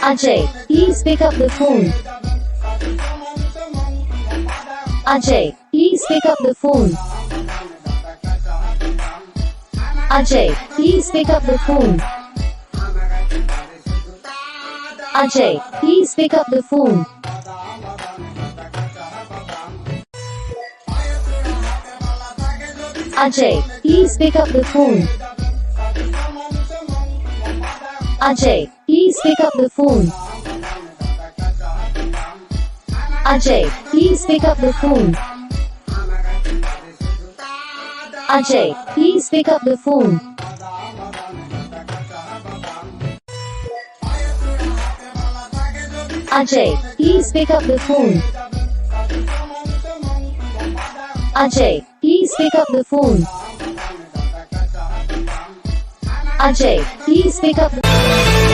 Ajay, please pick up the phone. Ajay, please pick up the phone. Ajay, please pick up the phone. Ajay, please pick up the phone. Ajay, please pick up the phone. Ajay, please pick up the phone. Ajay, please pick up the phone. Ajay, please pick up the phone. Ajay, please pick up the phone. Ajay, please pick up the phone. Ajay, please pick up the